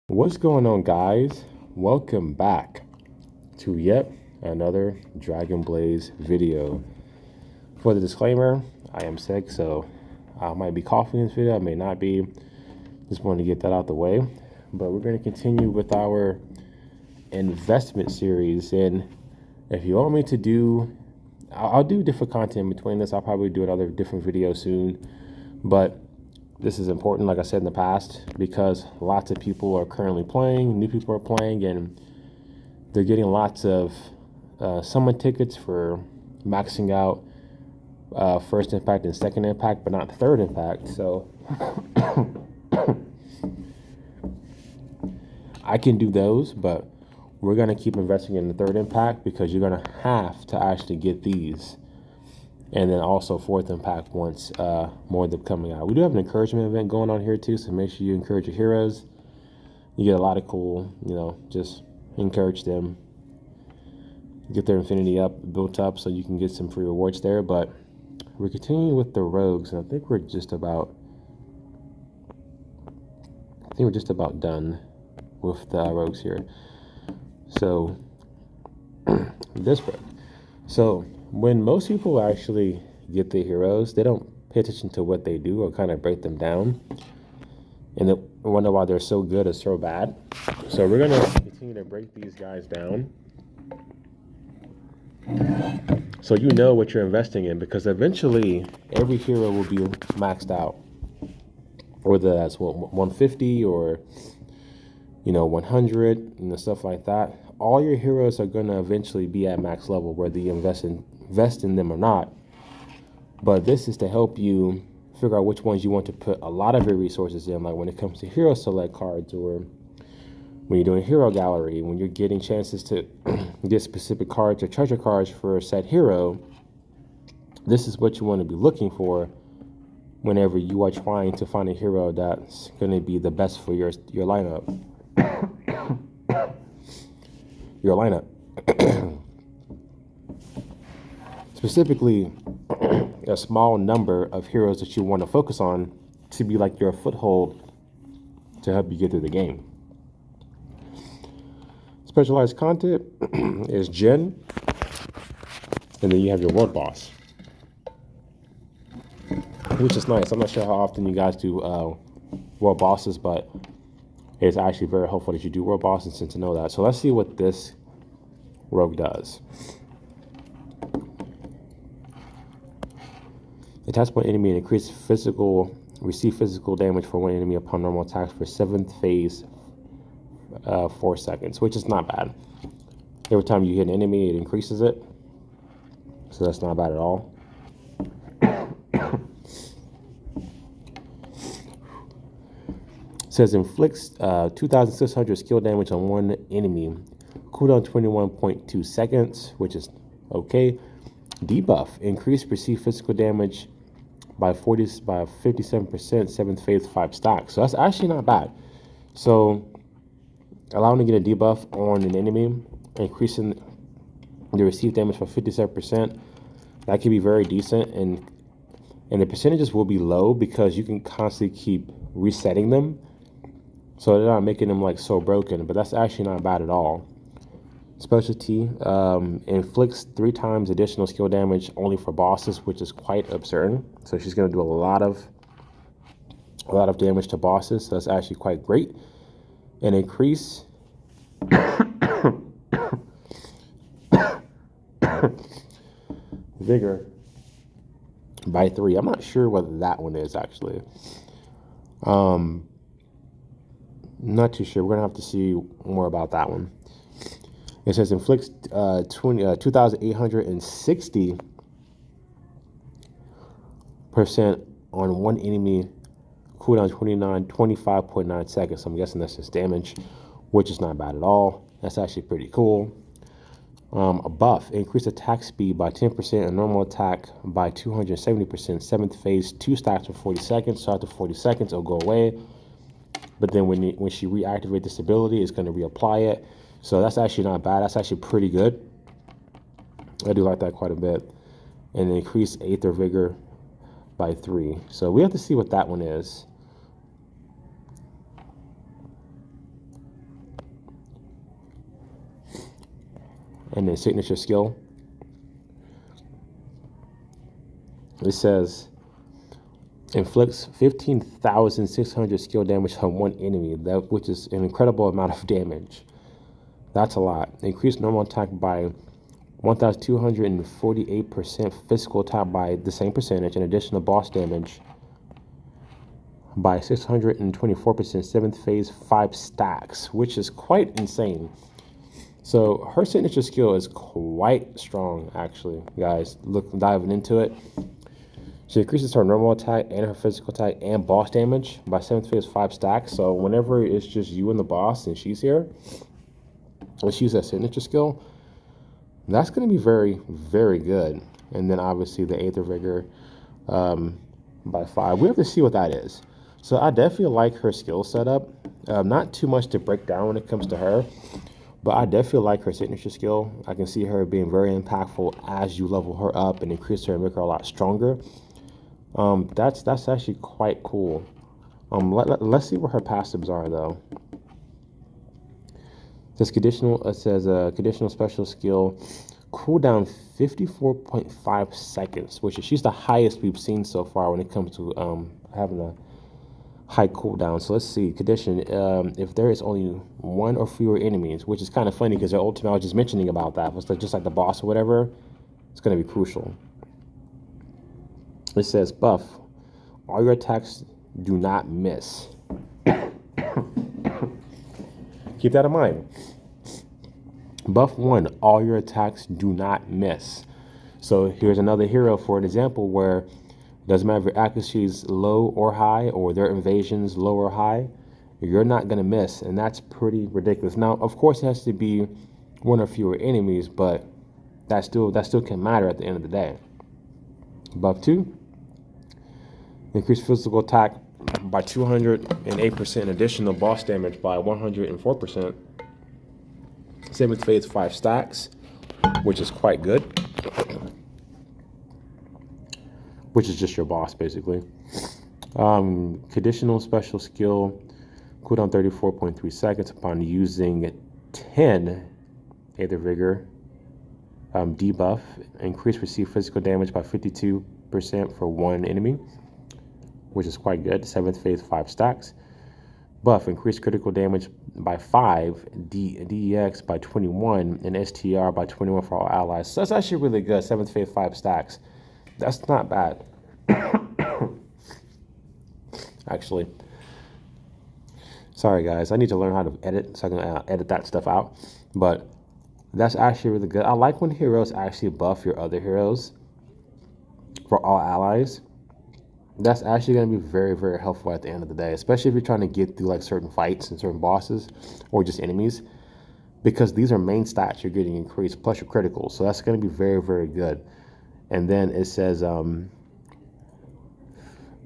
What's going on, guys? Welcome back to yet another Dragon Blaze video. For the disclaimer, I am sick, so I might be coughing in this video, I may not be. Just wanted to get that out the way. But we're going to continue with our investment series, and if you want me to do, I'll do different content between this. I'll probably do another different video soon, but this is important, like I said in the past, because lots of people are currently playing, new people are playing, and they're getting lots of summon tickets for maxing out first impact and second impact, but not third impact. So I can do those, but we're going to keep investing in the third impact because you're going to have to actually get these. And then also fourth impact once more of them coming out. We do have an encouragement event going on here too, so make sure you encourage your heroes. You get a lot of cool, just encourage them. Get their infinity up, built up, so you can get some free rewards there. But we're continuing with the rogues, and I think we're just about done with the rogues here. So this rogue. So when most people actually get the heroes, they don't pay attention to what they do or kind of break them down, and they wonder why they're so good or so bad. So we're gonna continue to break these guys down, so you know what you're investing in, because eventually every hero will be maxed out, whether that's 150 or 100, stuff like that. All your heroes are going to eventually be at max level, whether you invest in them or not. But this is to help you figure out which ones you want to put a lot of your resources in, like when it comes to hero select cards, or when you're doing hero gallery, when you're getting chances to get specific cards or treasure cards for a set hero. This is what you want to be looking for whenever you are trying to find a hero that's going to be the best for your lineup. Your lineup. Specifically, a small number of heroes that you want to focus on to be like your foothold to help you get through the game. Specialized content is Gen, and then you have your world boss, which is nice. I'm not sure how often you guys do world bosses, but it's actually very helpful that you do world bosses since to know that. So let's see what this rogue does. Attacks one enemy and receive physical damage for one enemy upon normal attacks for 7th phase 4 seconds, which is not bad. Every time you hit an enemy, it increases it. So that's not bad at all. It says inflicts 2,600 skill damage on one enemy. Cooldown 21.2 seconds, which is okay. Debuff, increase perceived physical damage by 57%, 7th phase 5 stacks. So that's actually not bad. So allowing to get a debuff on an enemy, increasing the received damage by 57%, that can be very decent, and the percentages will be low because you can constantly keep resetting them. So they're not making them like so broken, but that's actually not bad at all. Specialty, inflicts 3 times additional skill damage only for bosses, which is quite absurd. So she's going to do a lot of damage to bosses. So that's actually quite great. And increase vigor by 3. I'm not sure what that one is actually. Not too sure. We're gonna have to see more about that one. It says inflicts 2,860% on one enemy. Cooldown 25.9 seconds. So I'm guessing that's just damage, which is not bad at all. That's actually pretty cool. A buff, increase attack speed by 10% and normal attack by 270%. 7th phase 2 stacks for 40 seconds. So after 40 seconds, it'll go away. But then when she reactivates this ability, it's going to reapply it. So that's actually not bad. That's actually pretty good. I do like that quite a bit. And increase aether vigor by 3. So we have to see what that one is. And then signature skill, it says inflicts 15,600 skill damage on one enemy, which is an incredible amount of damage. That's a lot. Increase normal attack by 1,248%, physical attack by the same percentage, and additional boss damage by 624%, 7th phase, 5 stacks, which is quite insane. So her signature skill is quite strong, actually, guys. Look, diving into it. She increases her normal attack and her physical attack and boss damage by 7th phase, 5 stacks. So whenever it's just you and the boss and she's here, when she uses that signature skill, that's going to be very, very good. And then obviously the aether vigor by 5. We have to see what that is. So I definitely like her skill setup. Not too much to break down when it comes to her, but I definitely like her signature skill. I can see her being very impactful as you level her up and increase her and make her a lot stronger. That's actually quite cool. Let's see what her passives are though. It says conditional special skill, cooldown 54.5 seconds, which is she's the highest we've seen so far when it comes to having a high cooldown. So let's see, condition, if there is only one or fewer enemies, which is kind of funny because their ultimate, I was just mentioning about that, was like just like the boss or whatever, it's going to be crucial. It says buff, all your attacks do not miss. Keep that in mind. Buff 1, all your attacks do not miss. So here's another hero for an example where it doesn't matter if your accuracy is low or high or their invasion's low or high, you're not going to miss, and that's pretty ridiculous. Now, of course, it has to be one or fewer enemies, but that still can matter at the end of the day. Buff 2, increase physical attack by 208%, additional boss damage by 104%. 7th phase, 5 stacks, which is quite good. Which is just your boss, basically. Conditional special skill, cooldown 34.3 seconds upon using 10 aether vigor. Debuff, increase received physical damage by 52% for one enemy, which is quite good. 7th phase, 5 stacks. Buff, increase critical damage by 5, DEX by 21, and STR by 21 for all allies. So that's actually really good. 7th phase, 5 stacks. That's not bad. Actually, sorry guys, I need to learn how to edit so I can edit that stuff out. But that's actually really good. I like when heroes actually buff your other heroes for all allies. That's actually going to be very, very helpful at the end of the day, especially if you're trying to get through like certain fights and certain bosses or just enemies, because these are main stats you're getting increased plus your critical. So that's going to be very, very good. And then it says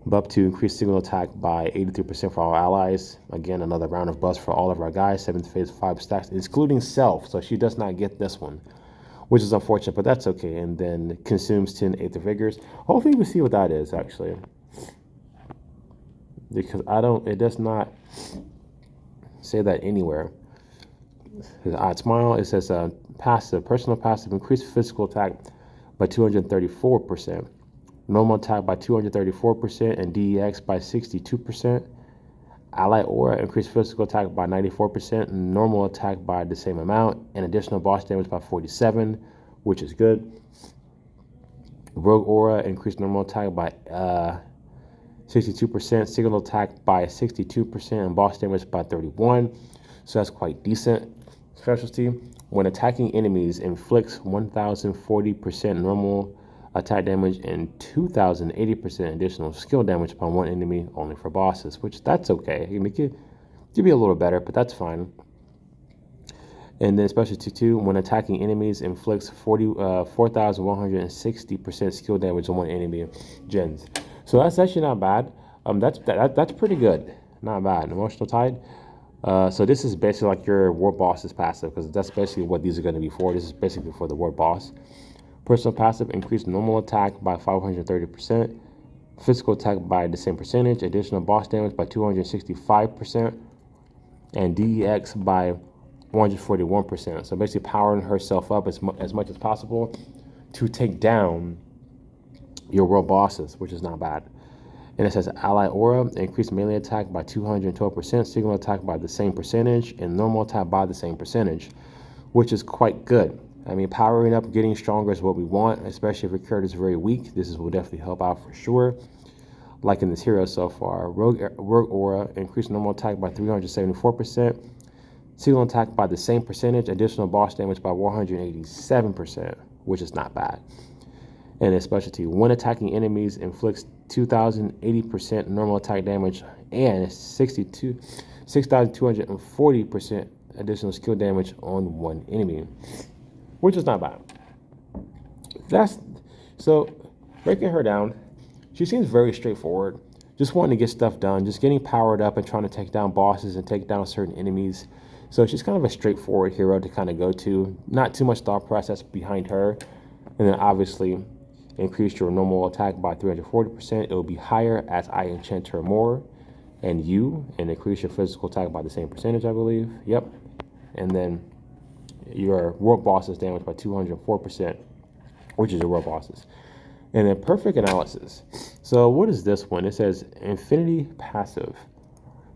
buff to increase single attack by 83% for all allies. Again, another round of buffs for all of our guys. 7th phase, 5 stacks, excluding self. So she does not get this one, which is unfortunate, but that's okay. And then consumes 10 aether vigors. Hopefully we see what that is actually, because it does not say that anywhere. Odd smile. It says passive, personal passive, increased physical attack by 234%, normal attack by 234%, and DEX by 62%. Ally aura, increased physical attack by 94%, and normal attack by the same amount, and additional boss damage by 47%, which is good. Rogue aura, increased normal attack by 62%, signal attack by 62%, and boss damage by 31%. So that's quite decent. Specialty, when attacking enemies, inflicts 1,040% normal attack damage and 2,080% additional skill damage upon one enemy, only for bosses, which that's okay. You make it to be a little better, but that's fine. And then specialty 2, when attacking enemies, inflicts 4,160% skill damage on one enemy, gens. So that's actually not bad. That's pretty good. Not bad. Emotional Tide. So this is basically like your war boss's passive, because that's basically what these are going to be for. This is basically for the war boss. Personal passive, increased normal attack by 530%, physical attack by the same percentage, additional boss damage by 265%, and DEX by 141%. So basically powering herself up as much as possible to take down your world bosses, which is not bad. And it says ally aura, increase melee attack by 212%, signal attack by the same percentage, and normal attack by the same percentage, which is quite good. I mean, powering up, getting stronger is what we want, especially if your character is very weak. This will definitely help out for sure. Like in this hero so far, Rogue Aura, increase normal attack by 374%, signal attack by the same percentage, additional boss damage by 187%, which is not bad. And its specialty, when attacking enemies, inflicts 2,080% normal attack damage and 6,240% additional skill damage on one enemy, which is not bad. So breaking her down, she seems very straightforward, just wanting to get stuff done, just getting powered up and trying to take down bosses and take down certain enemies. So she's kind of a straightforward hero to kind of go to, not too much thought process behind her. And then obviously increase your normal attack by 340%. It will be higher as I enchant her more. And increase your physical attack by the same percentage, I believe. Yep. And then your world bosses damage by 204%, which is your world bosses. And then perfect analysis. So what is this one? It says infinity passive.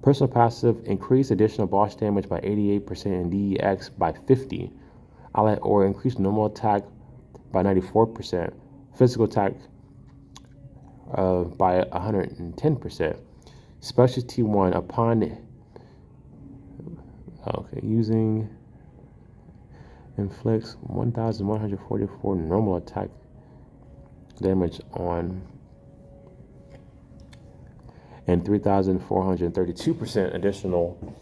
Personal passive, increase additional boss damage by 88% and DEX by 50. Ally or increase normal attack by 94%. Physical attack by 110%. Specialty 1 upon using inflicts 1,144 normal attack damage on and 3,432% additional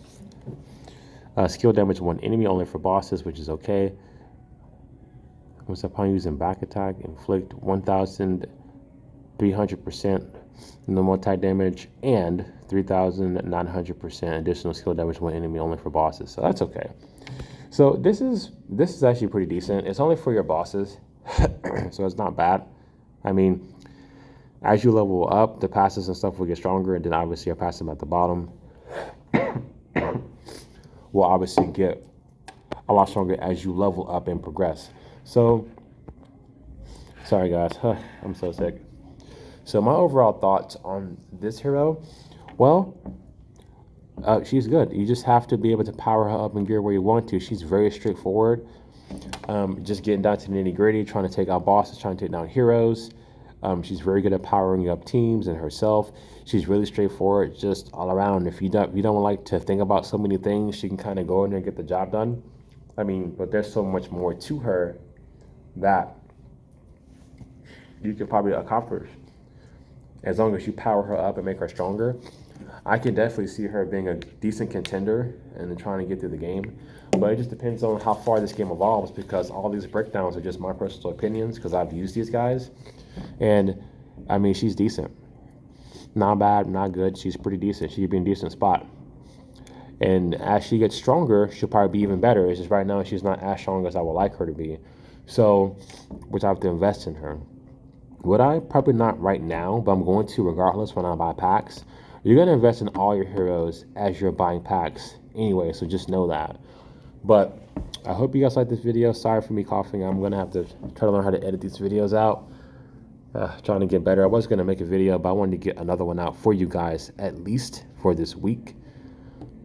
skill damage on one enemy only for bosses, which is okay. Once upon using back attack, inflict 1,300% normal attack damage and 3,900% additional skill damage one enemy only for bosses. So that's okay. So this is actually pretty decent. It's only for your bosses, so it's not bad. I mean, as you level up, the passes and stuff will get stronger, and then obviously your passive at the bottom will obviously get a lot stronger as you level up and progress. So, sorry guys, I'm so sick. So my overall thoughts on this hero, well, she's good. You just have to be able to power her up and gear where you want to. She's very straightforward. Just getting down to the nitty gritty, trying to take out bosses, trying to take down heroes. She's very good at powering up teams and herself. She's really straightforward, just all around. If you don't like to think about so many things, she can kind of go in there and get the job done. I mean, but there's so much more to her that you could probably accomplish as long as you power her up and make her stronger. I can definitely see her being a decent contender and then trying to get through the game. But it just depends on how far this game evolves, because all these breakdowns are just my personal opinions because I've used these guys. And, I mean, she's decent. Not bad, not good. She's pretty decent. She could be in a decent spot. And as she gets stronger, she'll probably be even better. It's just right now she's not as strong as I would like her to be. So, which I have to invest in her. Would I? Probably not right now, but I'm going to regardless when I buy packs. You're going to invest in all your heroes as you're buying packs anyway, so just know that. But I hope you guys like this video. Sorry for me coughing. I'm going to have to try to learn how to edit these videos out. Trying to get better. I was going to make a video, but I wanted to get another one out for you guys, at least for this week.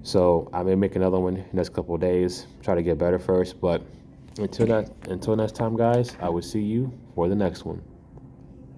So I may make another one in the next couple of days. Try to get better first. But until next time, guys, I will see you for the next one.